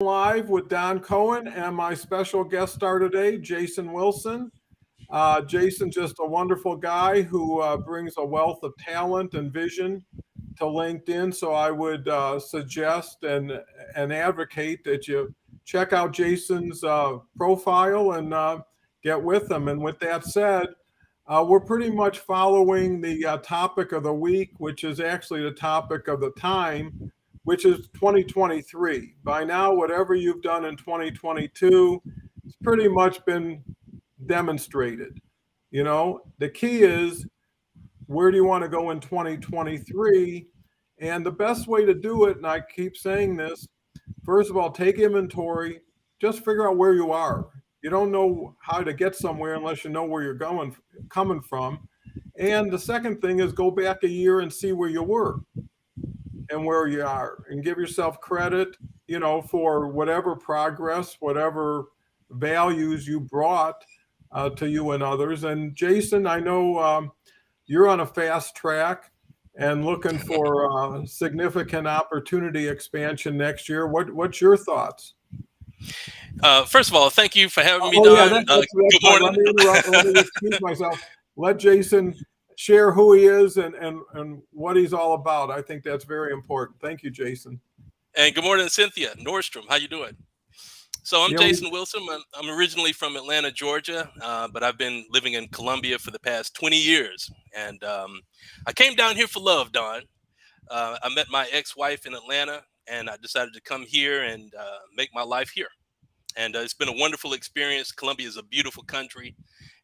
Live with Don Cohen and my special guest star today, Jason Wilson. Jason, just a wonderful guy who brings a wealth of talent and vision to LinkedIn. So I would suggest and advocate that you check out Jason's profile and get with him. And with that said, we're pretty much following the topic of the week, which is actually the topic of the time, which is 2023. By now, whatever you've done in 2022, it's pretty much been demonstrated. You know, the key is where do you want to go in 2023? And the best way to do it, and I keep saying this, first of all, take inventory, just figure out where you are. You don't know how to get somewhere unless you know where you're coming from. And the second thing is go back a year and see where you were and where you are and give yourself credit, for whatever progress, whatever values you brought to you and others. And Jason, I know you're on a fast track and looking for significant opportunity expansion next year. What's your thoughts? First of all, thank you for having me, Oh yeah, Don. that's Good fine. morning. Let me interrupt. Let me excuse myself. Let Jason share who he is and what he's all about. I think that's very important. Thank you, Jason. And good morning, Cynthia Nordstrom. How you doing? So I'm Yeah, Jason Wilson. I'm originally from Atlanta, Georgia, but I've been living in Columbia for the past 20 years. And I came down here for love, Don. I met my ex-wife in Atlanta, and I decided to come here and make my life here. And it's been a wonderful experience. Colombia is a beautiful country,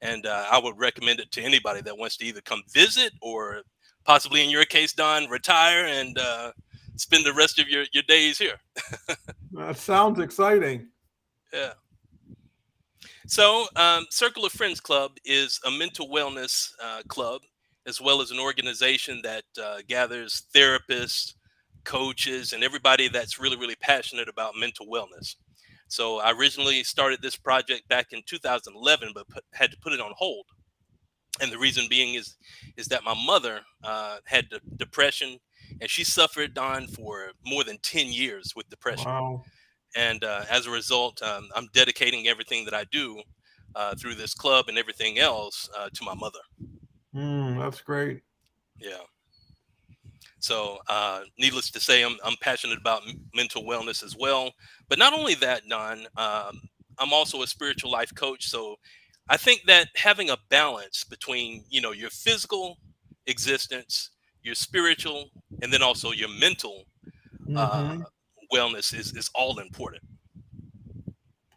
and I would recommend it to anybody that wants to either come visit or possibly, in your case, Don, retire and spend the rest of your days here. that sounds exciting. Yeah. So, Circle of Friends Club is a mental wellness club, as well as an organization that gathers therapists, coaches, and everybody that's really, really passionate about mental wellness. So, I originally started this project back in 2011, but had to put it on hold. And the reason being is that my mother had depression, and she suffered, Don, for more than 10 years with depression. Wow. And as a result, I'm dedicating everything that I do through this club and everything else to my mother. That's great. Yeah. So, needless to say, I'm passionate about mental wellness as well. But not only that, Don, I'm also a spiritual life coach. So, I think that having a balance between, your physical existence, your spiritual, and then also your mental uh, Hmm. wellness is all important.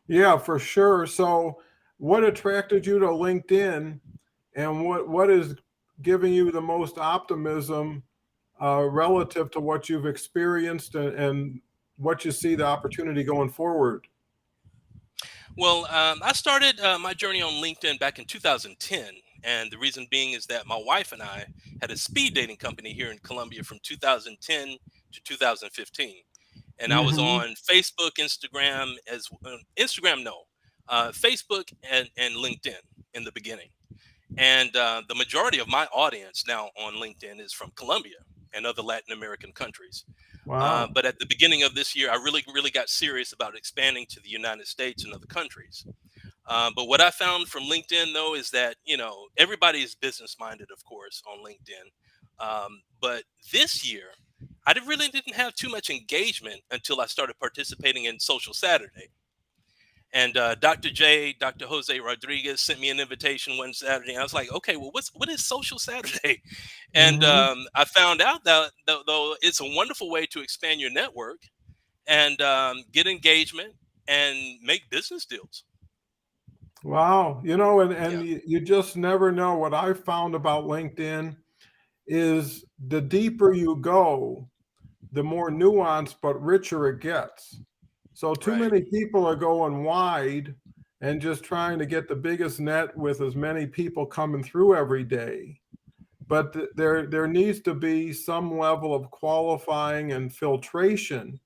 Yeah, for sure. So, what attracted you to LinkedIn, and what is giving you the most optimism relative to what you've experienced and what you see the opportunity going forward? Well, I started my journey on LinkedIn back in 2010. And the reason being is that my wife and I had a speed dating company here in Columbia from 2010 to 2015. And I was Hmm. on Facebook, Instagram, Instagram, no, Facebook and LinkedIn in the beginning. And the majority of my audience now on LinkedIn is from Colombia and other Latin American countries. Wow. But at the beginning of this year, I really, really got serious about expanding to the United States and other countries. But what I found from LinkedIn, though, is that, everybody is business minded, of course, on LinkedIn. But this year, really didn't have too much engagement until I started participating in Social Saturday. And Dr. Jose Rodriguez sent me an invitation one Saturday. And I was like, okay, well, what is Social Saturday? And Hmm. I found out that though it's a wonderful way to expand your network and get engagement and make business deals. Wow. And Yeah, you just never know. What I found about LinkedIn is the deeper you go, the more nuanced but richer it gets. So too right. many people are going wide and just trying to get the biggest net with as many people coming through every day. But there needs to be some level of qualifying and filtration,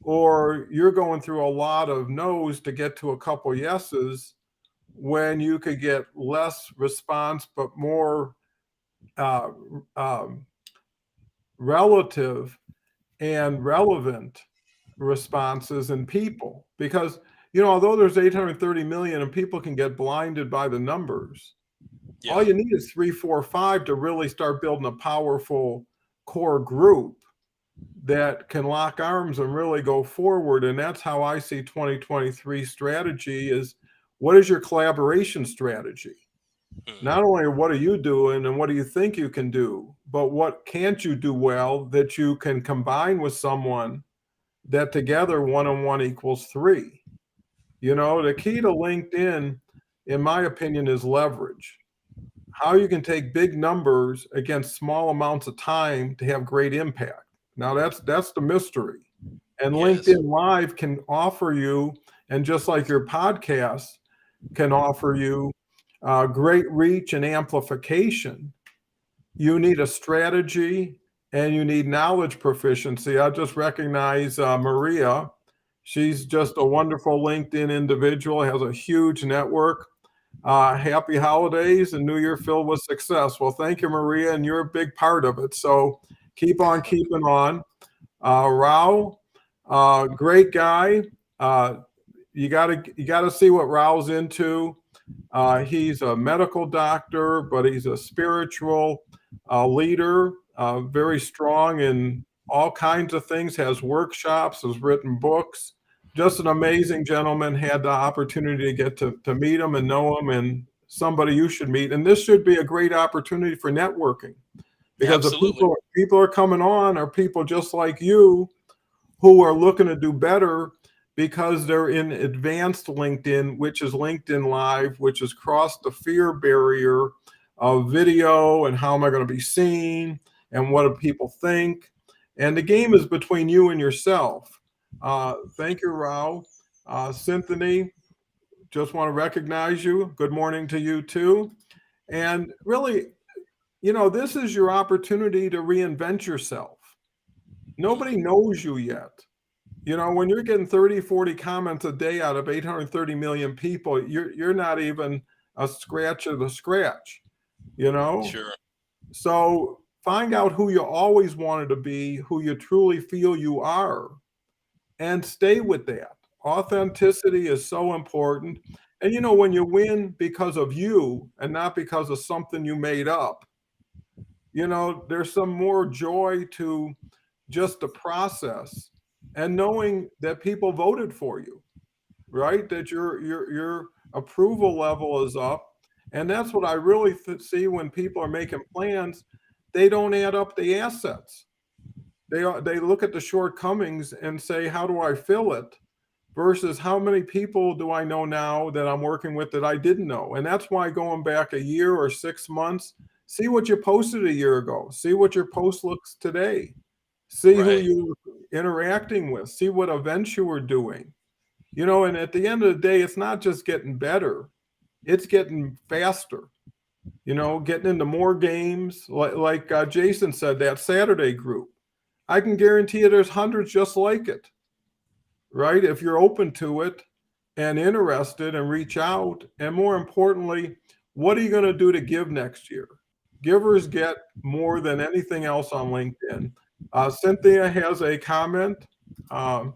or you're going through a lot of no's to get to a couple yeses when you could get less response but more uh, um, relative and relevant responses in people because, although there's 830 million and people can get blinded by the numbers, all Yeah. you need is 3, 4, 5 to really start building a powerful core group that can lock arms and really go forward. And that's how I see 2023 strategy is, what is your collaboration strategy? Mm. Not only what are you doing and what do you think you can do, but what can't you do well that you can combine with someone that together 1 and 1 equals 3. The key to LinkedIn, in my opinion, is leverage. How you can take big numbers against small amounts of time to have great impact. Now that's the mystery. And Yes. LinkedIn Live can offer you, and just like your podcast can offer you great reach and amplification, you need a strategy and you need knowledge proficiency. I just recognize Maria. She's just a wonderful LinkedIn individual, has a huge network. Happy holidays and New Year filled with success. Well, thank you, Maria, and you're a big part of it. So keep on keeping on. Rao, great guy. You gotta see what Rao's into. He's a medical doctor, but he's a spiritual leader, very strong in all kinds of things, has workshops, has written books. Just an amazing gentleman. Had the opportunity to get to meet him and know him, and somebody you should meet. And this should be a great opportunity for networking because the Absolutely. people are coming on are people just like you who are looking to do better because they're in advanced LinkedIn, which is LinkedIn Live, which has crossed the fear barrier of video and how am I going to be seen and what do people think. And the game is between you and yourself. Thank you, Rao. Cynthia, just want to recognize you. Good morning to you too. And really, this is your opportunity to reinvent yourself. Nobody knows you yet. When you're getting 30, 40 comments a day out of 830 million people, you're not even a scratch of the scratch, you know? Sure. So find out who you always wanted to be, who you truly feel you are, and stay with that. Authenticity is so important. And when you win because of you and not because of something you made up, there's some more joy to just the process and knowing that people voted for you, right? That your approval level is up. And that's what I really see when people are making plans. They don't add up the assets. They look at the shortcomings and say, how do I fill it? Versus how many people do I know now that I'm working with that I didn't know? And that's why going back a year or 6 months, see what you posted a year ago. See what your post looks today. See who Right. you were interacting with. See what events you were doing. And at the end of the day, it's not just getting better, it's getting faster. Getting into more games. Like Jason said, that Saturday group. I can guarantee you there's hundreds just like it, right? If you're open to it and interested and reach out. And more importantly, what are you going to do to give next year? Givers get more than anything else on LinkedIn. Cynthia has a comment. Um,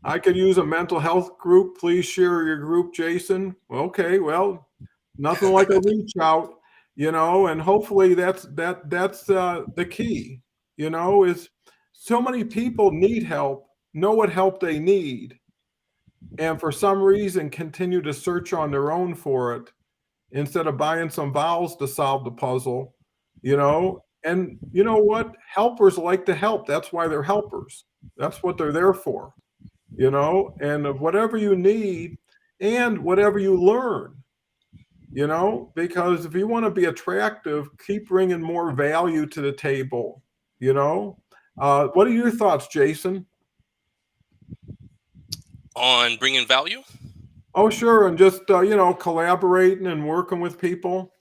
I could use a mental health group. Please share your group, Jason. Okay, well, nothing like a reach out, and hopefully that's the key. Is so many people need help, know what help they need, and for some reason continue to search on their own for it instead of buying some vowels to solve the puzzle. And you know what? Helpers like to help. That's why they're helpers. That's what they're there for. And of whatever you need and whatever you learn, because if you want to be attractive, keep bringing more value to the table. What are your thoughts, Jason? On bringing value. Oh, sure. And just, collaborating and working with people.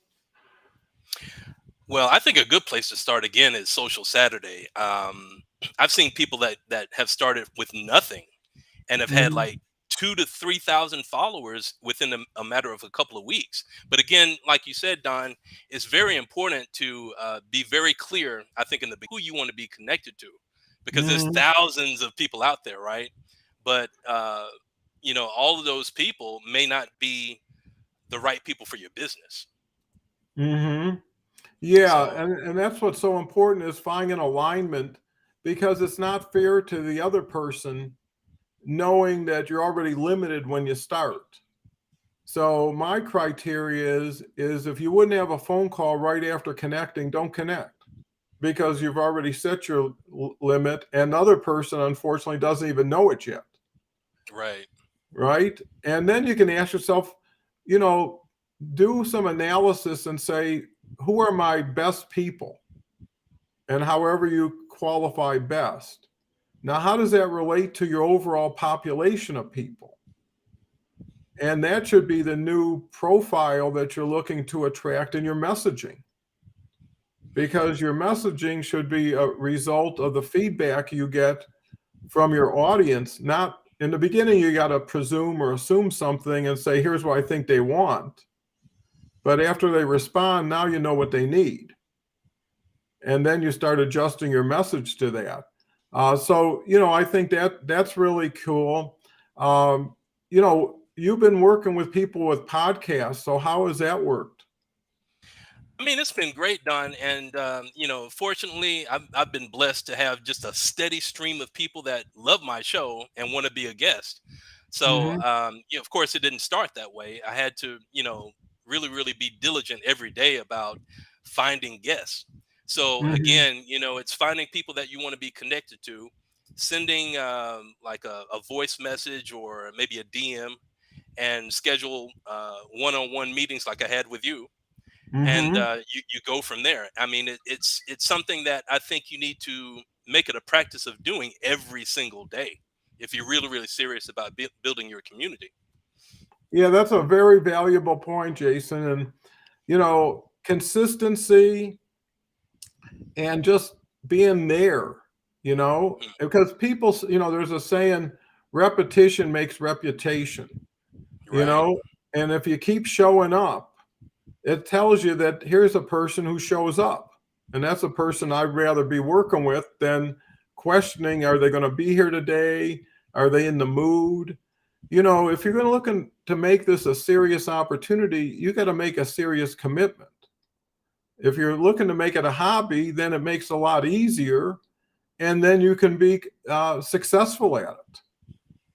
Well, I think a good place to start again is Social Saturday. I've seen people that have started with nothing and have had Mhm. like 2 to 3,000 followers within a matter of a couple of weeks. But again, like you said, Don, it's very important to be very clear. I think in the who you want to be connected to, because there's Hmm. thousands of people out there, right? But all of those people may not be the right people for your business. Hmm. Yeah, So and that's what's so important is finding alignment because it's not fair to the other person knowing that you're already limited when you start. So my criteria is if you wouldn't have a phone call right after connecting, don't connect because you've already set your limit and the other person unfortunately doesn't even know it yet, right. right? And then you can ask yourself, you know, do some analysis and say, who are my best people? And however you qualify best. Now, how does that relate to your overall population of people? And that should be the new profile that you're looking to attract in your messaging. Because your messaging should be a result of the feedback you get from your audience. Not in the beginning, you got to presume or assume something and say, here's what I think they want. But after they respond, now you know what they need. And then you start adjusting your message to that. So, I think that's really cool. You've been working with people with podcasts. So how has that worked? I mean, it's been great, Don, and fortunately, I've been blessed to have just a steady stream of people that love my show and want to be a guest. So, Hmm. of course, it didn't start that way. I had to, really, really be diligent every day about finding guests. So, Hmm. again, it's finding people that you want to be connected to, sending like a voice message or maybe a DM, and schedule one-on-one meetings like I had with you, and Hmm. you go from there. I mean, it's something that I think you need to make it a practice of doing every single day if you're really really serious about building your community. Yeah, that's a very valuable point, Jason. And, consistency and just being there, Mm, because people, there's a saying, repetition makes reputation, you right. know, and if you keep showing up, it tells you that here's a person who shows up. And that's a person I'd rather be working with than questioning, are they going to be here today? Are they in the mood? If you're going to to make this a serious opportunity, you got to make a serious commitment. If you're looking to make it a hobby, then it makes it a lot easier and then you can be successful at it.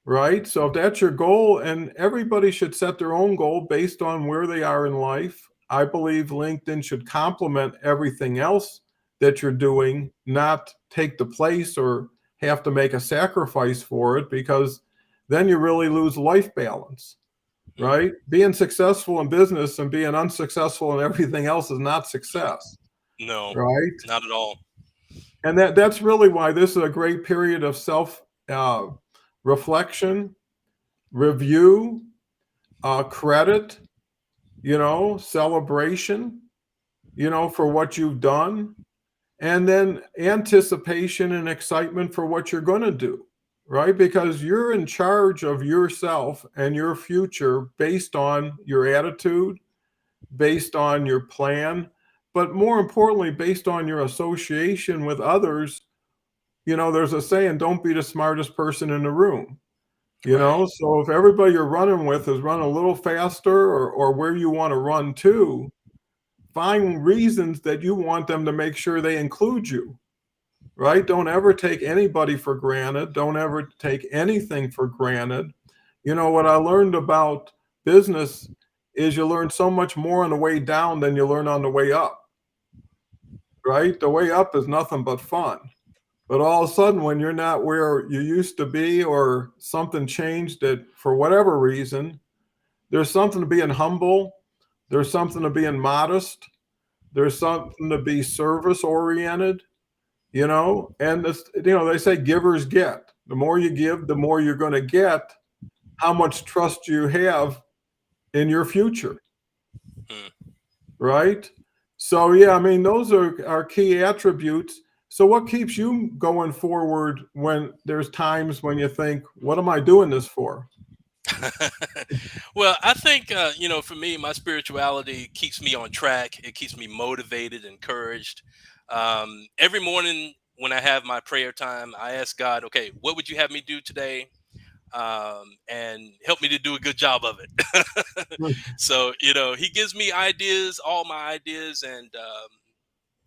Right. So if that's your goal, and everybody should set their own goal based on where they are in life, I believe LinkedIn should complement everything else that you're doing, not take the place or have to make a sacrifice for it, because then you really lose life balance. Mm, Right. Being successful in business and being unsuccessful in everything else is not success. no, Right. not at all. And that's really why this is a great period of self reflection, review, credit, celebration, for what you've done, and then anticipation and excitement for what you're going to do, right? Because you're in charge of yourself and your future based on your attitude, based on your plan, but more importantly, based on your association with others. There's a saying, don't be the smartest person in the room. Right. So if everybody you're running with is running a little faster or where you want to run to, find reasons that you want them to make sure they include you, right? Don't ever take anybody for granted. Don't ever take anything for granted. What I learned about business is you learn so much more on the way down than you learn on the way up, right? The way up is nothing but fun. But all of a sudden, when you're not where you used to be or something changed that for whatever reason, there's something to being humble. There's something to being modest. There's something to be service oriented, and this, they say givers get. The more you give, the more you're going to get. How much trust do you have in your future, Mm. right? So, yeah, I mean, those are key attributes. So, what keeps you going forward when there's times when you think, what am I doing this for? Well, I think for me, my spirituality keeps me on track. It keeps me motivated, encouraged. Every morning when I have my prayer time, I ask God, okay, what would you have me do today? And help me to do a good job of it. So, he gives me ideas, all my ideas and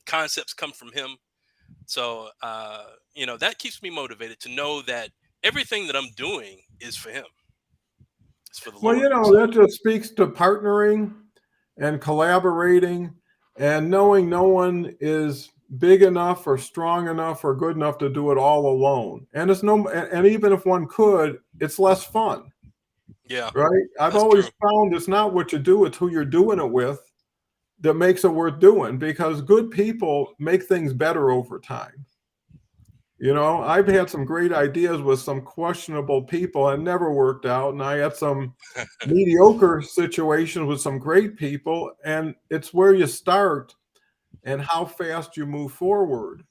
concepts come from him. So, that keeps me motivated to know that everything that I'm doing is for him. It's for the Well, Lord. So, that just speaks to partnering and collaborating and knowing no one is big enough or strong enough or good enough to do it all alone. And and even if one could, it's less fun, yeah, right? I've that's true. always found it's not what you do, it's who you're doing it with that makes it worth doing, because good people make things better over time. I've had some great ideas with some questionable people and never worked out. And I had some mediocre situations with some great people. And it's where you start and how fast you move forward.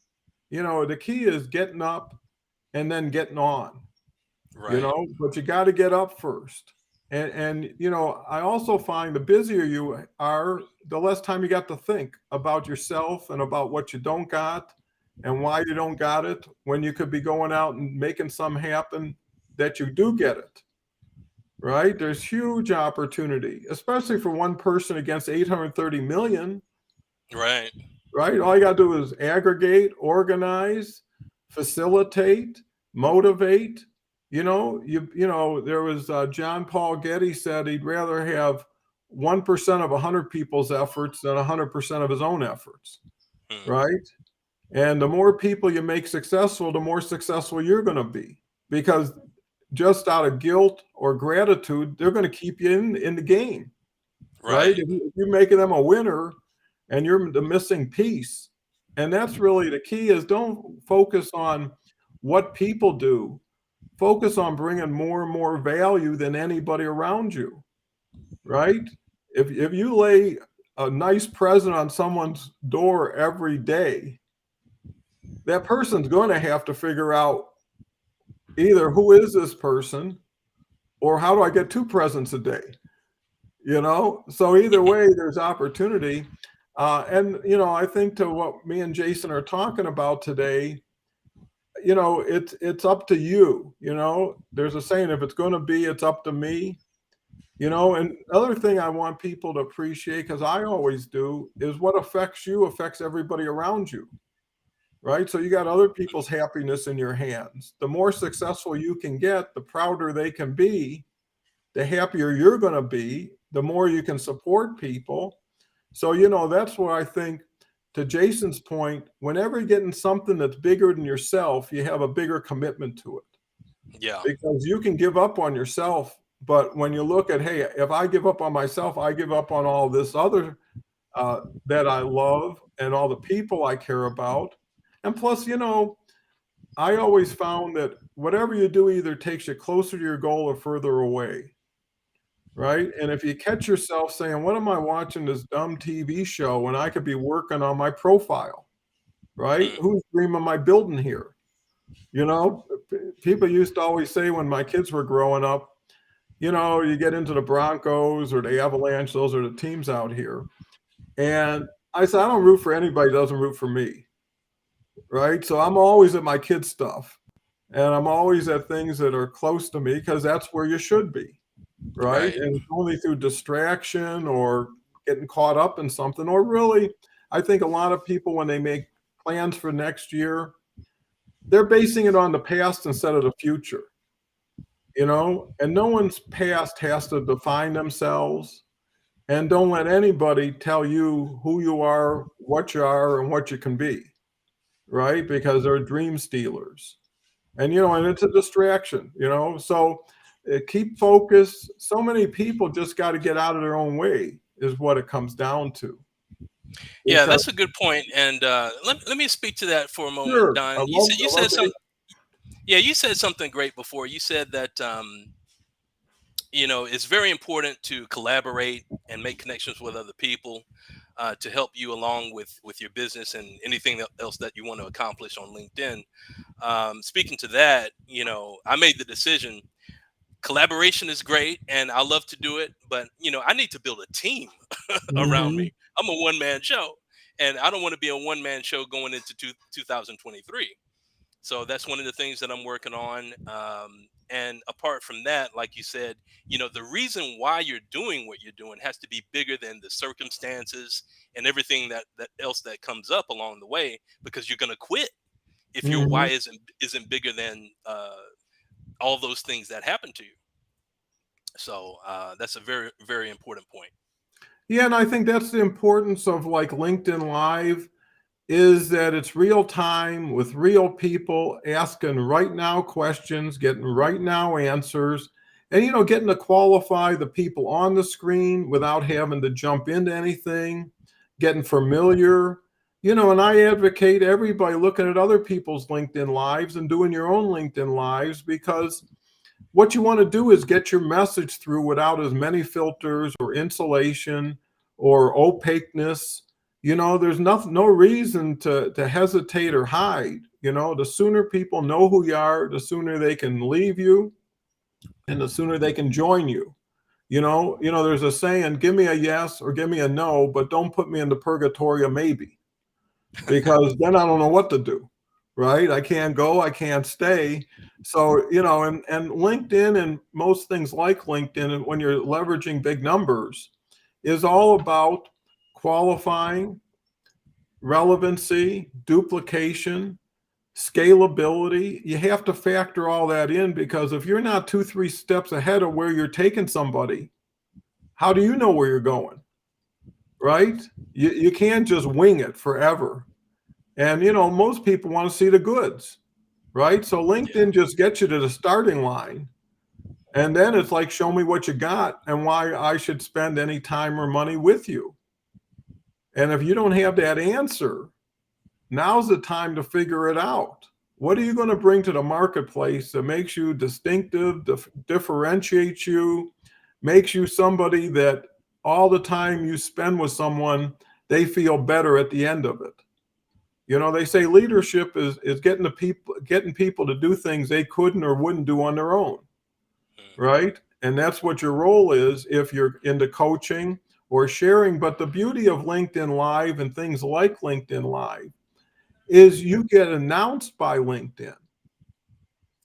The key is getting up and then getting on, Right. but you got to get up first. And I also find the busier you are, the less time you got to think about yourself and about what you don't got and why you don't got it, when you could be going out and making some happen that you do get it. Right? There's huge opportunity, especially for one person against 830 million. Right. Right? All you got to do is aggregate, organize, facilitate, motivate. There was John Paul Getty said he'd rather have 1% of 100 people's efforts than 100% of his own efforts. Hmm. Right? And the more people you make successful, the more successful you're going to be, because just out of guilt or gratitude, they're going to keep you in the game. Right? Right. If you're making them a winner and you're the missing piece. And that's really the key, is don't focus on what people do. Focus on bringing more and more value than anybody around you, right? If you lay a nice present on someone's door every day, that person's going to have to figure out either who is this person or how do I get 2 presents a day? So either Mhm. way, there's opportunity. And I think to what me and Jason are talking about today, it's up to you. There's a saying, if it's going to be, it's up to me. And other thing I want people to appreciate, because I always do, is what affects you affects everybody around you. Right? So you got other people's happiness in your hands. The more successful you can get, the prouder they can be, the happier you're going to be, the more you can support people. So, that's where I think, to Jason's point, whenever you're getting something that's bigger than yourself, you have a bigger commitment to it, Yeah. because you can give up on yourself. But when you look at, hey, if I give up on myself, I give up on all this other that I love and all the people I care about. And plus, I always found that whatever you do either takes you closer to your goal or further away. Right? And if you catch yourself saying, "What am I watching this dumb TV show when I could be working on my profile?" Right? Hmm. Whose dream am I building here? People used to always say when my kids were growing up, you get into the Broncos or the Avalanche, those are the teams out here. And I said, I don't root for anybody that doesn't root for me. Right? So I'm always at my kids' stuff. And I'm always at things that are close to me, because that's where you should be. Right? Right. And it's only through distraction or getting caught up in something, or really, I think a lot of people, when they make plans for next year, they're basing it on the past instead of the future, and no one's past has to define themselves. And don't let anybody tell you who you are, and what you can be, right? Because they're dream stealers. And it's a distraction, so keep focused. So many people just got to get out of their own way, is what it comes down to. Yeah, Because that's a good point. And let me speak to that for a moment, sure, Don. You I love said to. some. Yeah, you said something great before. You said that it's very important to collaborate and make connections with other people to help you along with your business and anything else that you want to accomplish on LinkedIn. Speaking to that, I made the decision. Collaboration is great, and I love to do it, but I need to build a team around Mhm. me. I'm a one man show, and I don't want to be a one man show going into 2023. So that's one of the things that I'm working on. And apart from that, like you said, the reason why you're doing what you're doing has to be bigger than the circumstances and everything that else that comes up along the way, because you're going to quit if your why Mhm. isn't bigger than all those things that happen to you. So that's a very, very important point. Yeah, and I think that's the importance of like LinkedIn Live is that it's real time with real people asking right now questions, getting right now answers, and getting to qualify the people on the screen without having to jump into anything, getting familiar. And I advocate everybody looking at other people's LinkedIn lives and doing your own LinkedIn lives, because what you want to do is get your message through without as many filters or insulation or opaqueness. There's no reason to hesitate or hide. The sooner people know who you are, the sooner they can leave you and the sooner they can join you. There's a saying, give me a yes or give me a no, but don't put me in the purgatory of maybe, because then I don't know what to do, right? I can't go, I can't stay. So, and LinkedIn and most things like LinkedIn, and when you're leveraging big numbers, is all about qualifying, relevancy, duplication, scalability. You have to factor all that in, because if you're not 2, 3 steps ahead of where you're taking somebody, how do you know where you're going, right? You can't just wing it forever. And most people want to see the goods, right? So Yeah. LinkedIn just gets you to the starting line. And then it's like, show me what you got and why I should spend any time or money with you. And if you don't have that answer, now's the time to figure it out. What are you going to bring to the marketplace that makes you distinctive, differentiates you, makes you somebody that all the time you spend with someone, they feel better at the end of it? They say leadership is getting people to do things they couldn't or wouldn't do on their own, Mhm. right? And that's what your role is if you're into coaching or sharing. But the beauty of LinkedIn Live and things like LinkedIn Live is you get announced by LinkedIn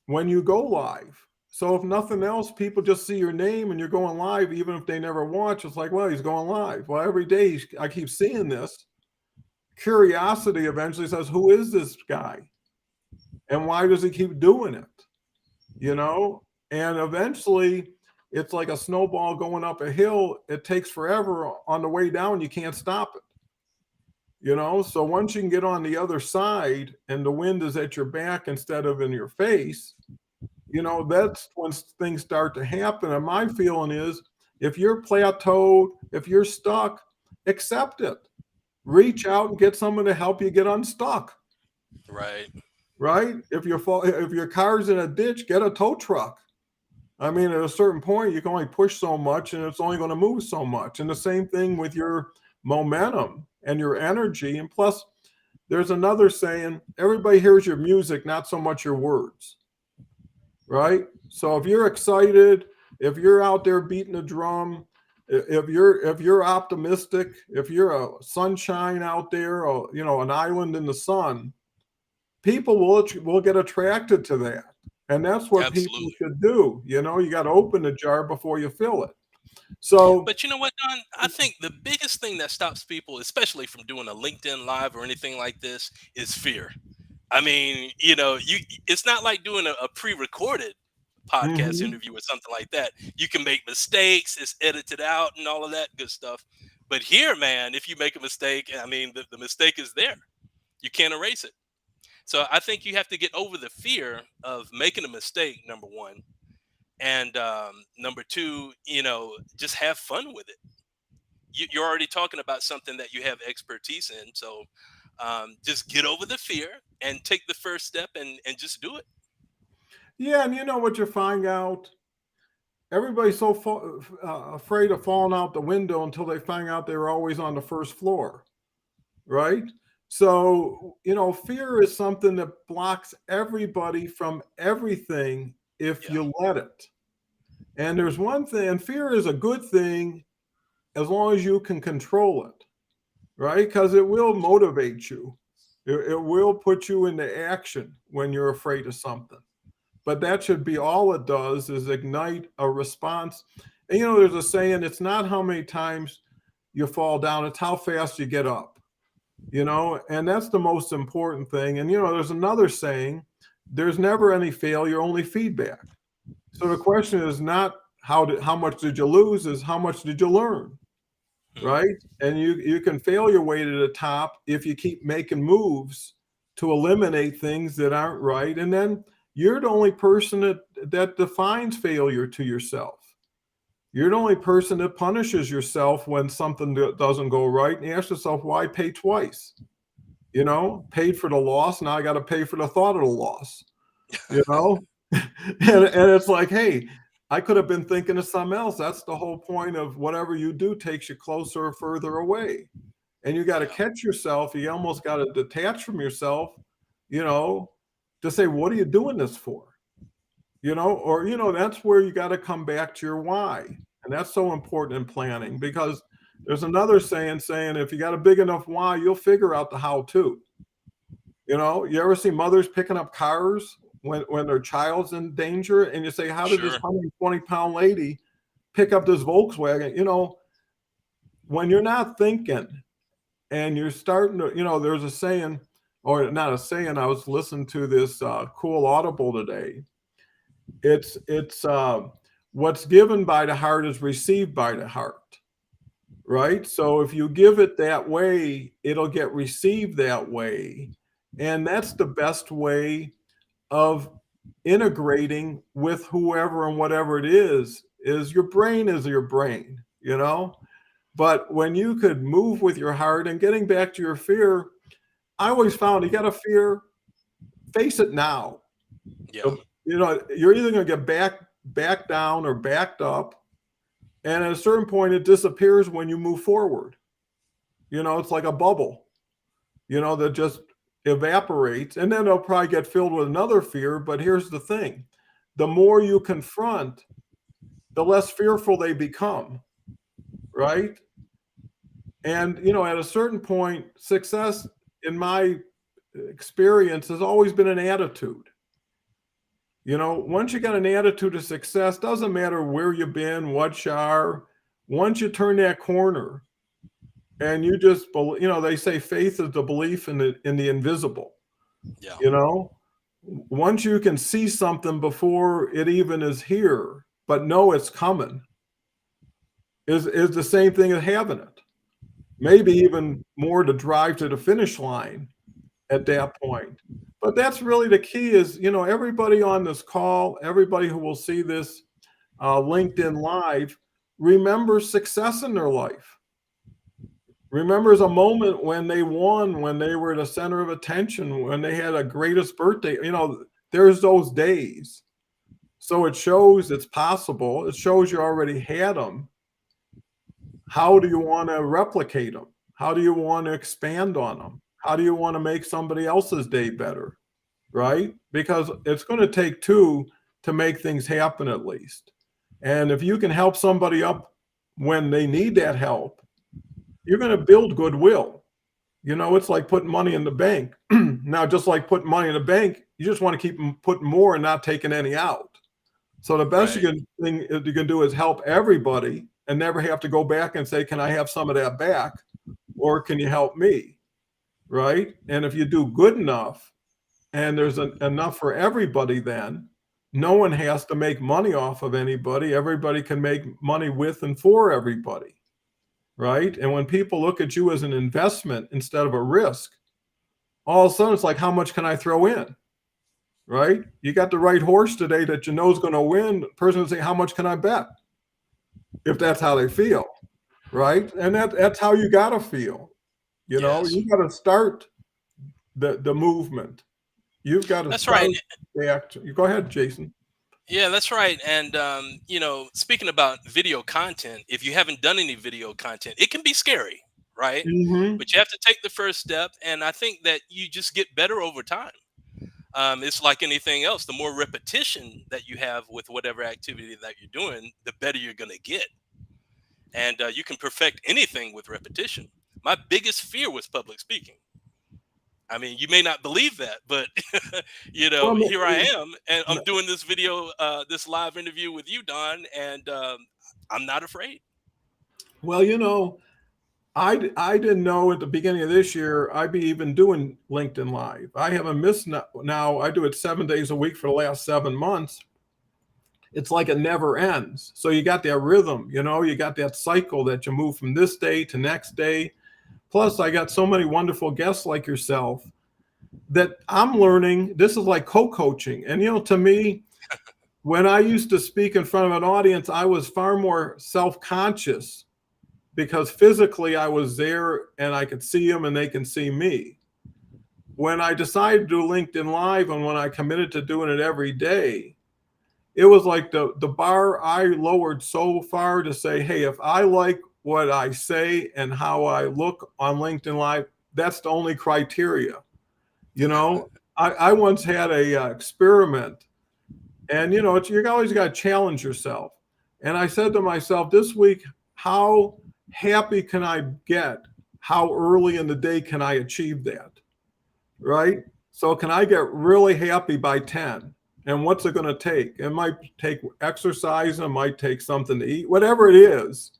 when you go live. So if nothing else, people just see your name and you're going live, even if they never watch. It's like, well, he's going live. Well, every day I keep seeing this. Curiosity eventually says, who is this guy? And why does he keep doing it? You know? And eventually it's like a snowball going up a hill. It takes forever. On the way down, you can't stop it. So once you can get on the other side and the wind is at your back instead of in your face, that's when things start to happen. And my feeling is, if you're plateaued, if you're stuck, accept it. Reach out and get someone to help you get unstuck. Right. Right? If your car's in a ditch, get a tow truck. I mean, at a certain point, you can only push so much, and it's only going to move so much. And the same thing with your momentum and your energy. And plus, there's another saying: everybody hears your music, not so much your words. Right? So if you're excited, if you're out there beating a drum, if you're optimistic, if you're a sunshine out there, or an island in the sun, people will get attracted to that. And that's what people Absolutely. should do. You got to open the jar before you fill it. So, But you know what, Don? I think the biggest thing that stops people, especially from doing a LinkedIn live or anything like this, is fear. I mean, it's not like doing a pre-recorded podcast mhm. interview or something like that. You can make mistakes, it's edited out and all of that good stuff. But here, man, if you make a mistake, I mean, the mistake is there. You can't erase it. So I think you have to get over the fear of making a mistake, number one. And number two, just have fun with it. You're already talking about something that you have expertise in. So just get over the fear and take the first step and just do it. Yeah, and you know what you find out? Everybody's so afraid of falling out the window until they find out they were always on the first floor, right? So, fear is something that blocks everybody from everything if Yeah. you let it. And there's one thing, and fear is a good thing as long as you can control it, right? Because it will motivate you. It will put you into action when you're afraid of something. But that should be all it does, is ignite a response. And there's a saying, it's not how many times you fall down, it's how fast you get up. And that's the most important thing. And there's another saying, there's never any failure, only feedback. So the question is not how much did you lose, is how much did you learn, right? And you can fail your way to the top if you keep making moves to eliminate things that aren't right. And then you're the only person that defines failure to yourself. You're the only person that punishes yourself when something doesn't go right, and ask yourself, why pay twice? Paid for the loss, now I got to pay for the thought of the loss. And it's like, hey, I could have been thinking of something else. That's the whole point of whatever you do takes you closer or further away. And you got to catch yourself. You almost got to detach from yourself, to say, what are you doing this for? Or that's where you got to come back to your why. And that's so important in planning, because there's another saying if you got a big enough why, you'll figure out the how to. You ever see mothers picking up cars when their child's in danger, and you say, how did this 120-pound lady pick up this Volkswagen? When you're not thinking and you're starting to, there's a saying, or not a saying, I was listening to this cool Audible today. It's what's given by the heart is received by the heart, right? So if you give it that way, it'll get received that way. And that's the best way of integrating with whoever and whatever it is your brain is your brain, But when you could move with your heart, and getting back to your fear, I always found you got a fear, face it now. Yeah. You're either going to get back down or backed up. And at a certain point, it disappears when you move forward. It's like a bubble, that just evaporates, and then they'll probably get filled with another fear. But here's the thing, the more you confront, the less fearful they become, right? And at a certain point, success, in my experience, has always been an attitude. Once you got an attitude of success, doesn't matter where you've been, what you are, once you turn that corner, and you just, they say faith is the belief in the invisible. Yeah. Once you can see something before it even is here, but know it's coming, is the same thing as having it. Maybe even more, to drive to the finish line at that point. But that's really the key, is, everybody on this call, everybody who will see this LinkedIn Live, remember success in their life. Remembers a moment when they won, when they were the center of attention, when they had a greatest birthday. There's those days. So it shows it's possible. It shows you already had them. How do you want to replicate them? How do you want to expand on them? How do you want to make somebody else's day better? Right? Because it's going to take two to make things happen, at least. And if you can help somebody up when they need that help, you're going to build goodwill. It's like putting money in the bank. Now, just like putting money in the bank, you just want to keep putting more and not taking any out. So the best thing you can do is help everybody, and never have to go back and say, can I have some of that back? Or can you help me? Right? And if you do good enough, and there's enough for everybody, then no one has to make money off of anybody. Everybody can make money with and for everybody. Right? And when people look at you as an investment instead of a risk, all of a sudden it's like, how much can I throw in? Right? You got the right horse today that you know is going to win. The person will say, how much can I bet? If that's how they feel. Right? And that's how you got to feel. You got to start the movement. You've got to start. Right. Go ahead, Jason. Yeah, that's right. And, speaking about video content, if you haven't done any video content, it can be scary, right? Mm-hmm. But you have to take the first step. And I think that you just get better over time. It's like anything else. The more repetition that you have with whatever activity that you're doing, the better you're going to get. And you can perfect anything with repetition. My biggest fear was public speaking. I mean, you may not believe that, but Well, here I am, and I'm doing this video, this live interview with you, Don, and I'm not afraid. well, I didn't know at the beginning of this year I'd be even doing LinkedIn Live. I haven't missed now. I do it 7 days a week for the last 7 months. It's like it never ends. So you got that rhythm, you got that cycle that you move from this day to next day. Plus, I got so many wonderful guests like yourself that I'm learning. This is like co-coaching. And, to me, when I used to speak in front of an audience, I was far more self-conscious because physically I was there and I could see them and they can see me. When I decided to do LinkedIn Live and when I committed to doing it every day, it was like the bar I lowered so far to say, hey, if I like what I say and how I look on LinkedIn Live, that's the only criteria. I once had a experiment, and you always got to challenge yourself. And I said to myself this week, how happy can I get? How early in the day can I achieve that? Right? So can I get really happy by 10? And what's it going to take? It might take exercise, it might take something to eat, whatever it is,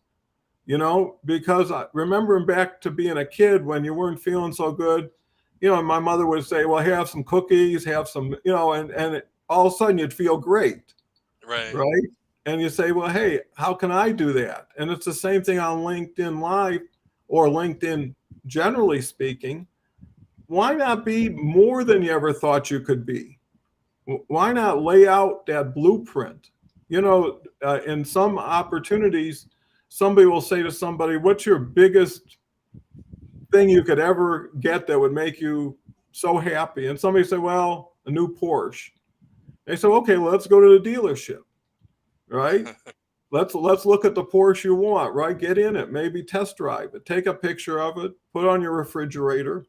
because remembering back to being a kid when you weren't feeling so good, my mother would say, well, have some cookies, have some, and all of a sudden you'd feel great. Right. Right. And you say, well, hey, how can I do that? And it's the same thing on LinkedIn Live or LinkedIn, generally speaking. Why not be more than you ever thought you could be? Why not lay out that blueprint? In some opportunities, somebody will say to somebody, what's your biggest thing you could ever get that would make you so happy? And somebody say, well, a new Porsche. They say, okay, well, let's go to the dealership, right? Let's look at the Porsche you want, right? Get in it, maybe test drive it, take a picture of it, put it on your refrigerator,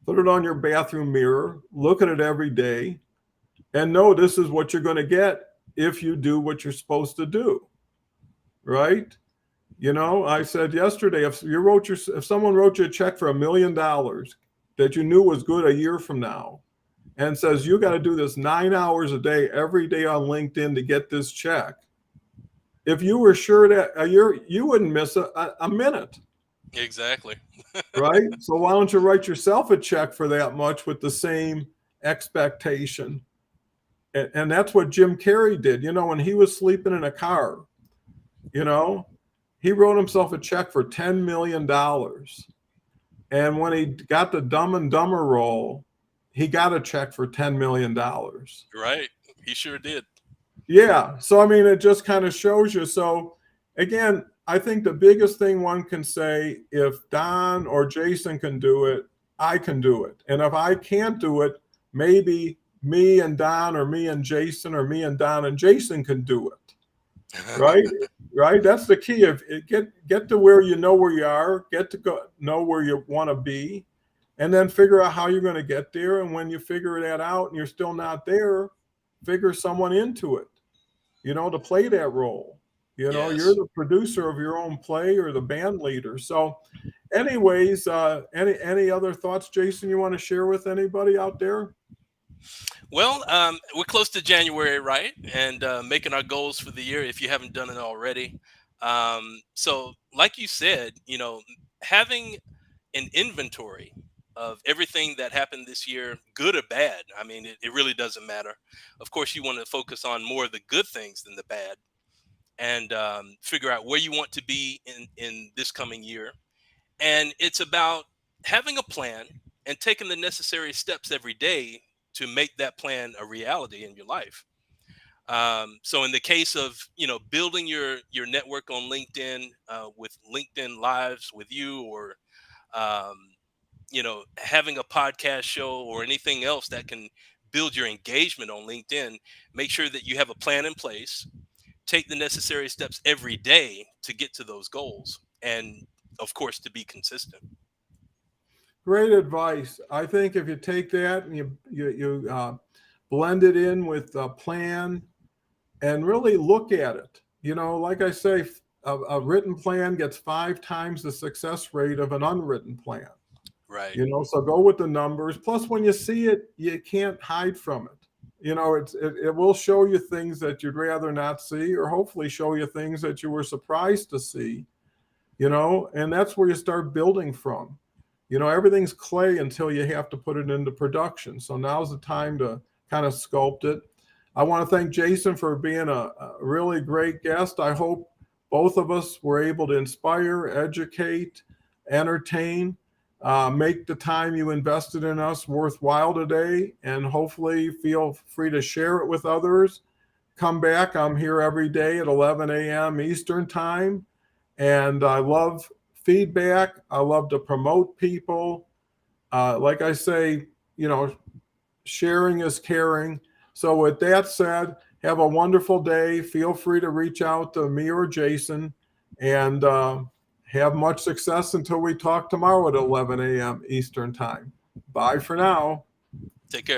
put it on your bathroom mirror, look at it every day, and know this is what you're going to get if you do what you're supposed to do, right? I said yesterday, if someone wrote you a check for $1 million that you knew was good a year from now, and says you got to do this 9 hours a day every day on LinkedIn to get this check, if you were sure that you wouldn't miss a minute. Exactly. Right? So why don't you write yourself a check for that much with the same expectation? And that's what Jim Carrey did. When he was sleeping in a car, he wrote himself a check for $10 million. And when he got the Dumb and Dumber role, he got a check for $10 million. Right. He sure did. Yeah. So, I mean, it just kind of shows you. So, again, I think the biggest thing one can say, if Don or Jason can do it, I can do it. And if I can't do it, maybe me and Don or me and Jason or me and Don and Jason can do it. Right? Right? That's the key. If get to where you know where you are, get to know where you want to be, and then figure out how you're going to get there. And when you figure that out and you're still not there, figure someone into it, to play that role. You're Yes. the producer of your own play or the band leader. So anyways, any other thoughts, Jason, you want to share with anybody out there? Well, we're close to January, right? And making our goals for the year if you haven't done it already. So, like you said, having an inventory of everything that happened this year, good or bad. I mean, it really doesn't matter. Of course, you want to focus on more of the good things than the bad, and figure out where you want to be in this coming year. And it's about having a plan and taking the necessary steps every day to make that plan a reality in your life. So in the case of building your network on LinkedIn, with LinkedIn Lives with you, or um, having a podcast show or anything else that can build your engagement on LinkedIn, make sure that you have a plan in place, take the necessary steps every day to get to those goals, and of course to be consistent. Great advice. I think if you take that and you blend it in with a plan and really look at it, like I say, a written plan gets 5 times the success rate of an unwritten plan. Right. So go with the numbers. Plus, when you see it, you can't hide from it. It will show you things that you'd rather not see, or hopefully show you things that you were surprised to see, and that's where you start building from. Everything's clay until you have to put it into production. So now's the time to kind of sculpt it. I want to thank Jason for being a really great guest. I hope both of us were able to inspire, educate, entertain, make the time you invested in us worthwhile today, and hopefully feel free to share it with others. Come back. I'm here every day at 11 a.m. Eastern time, and I love feedback. I love to promote people. Like I say, sharing is caring. So with that said, have a wonderful day. Feel free to reach out to me or Jason, and have much success until we talk tomorrow at 11 a.m. Eastern time. Bye for now. Take care.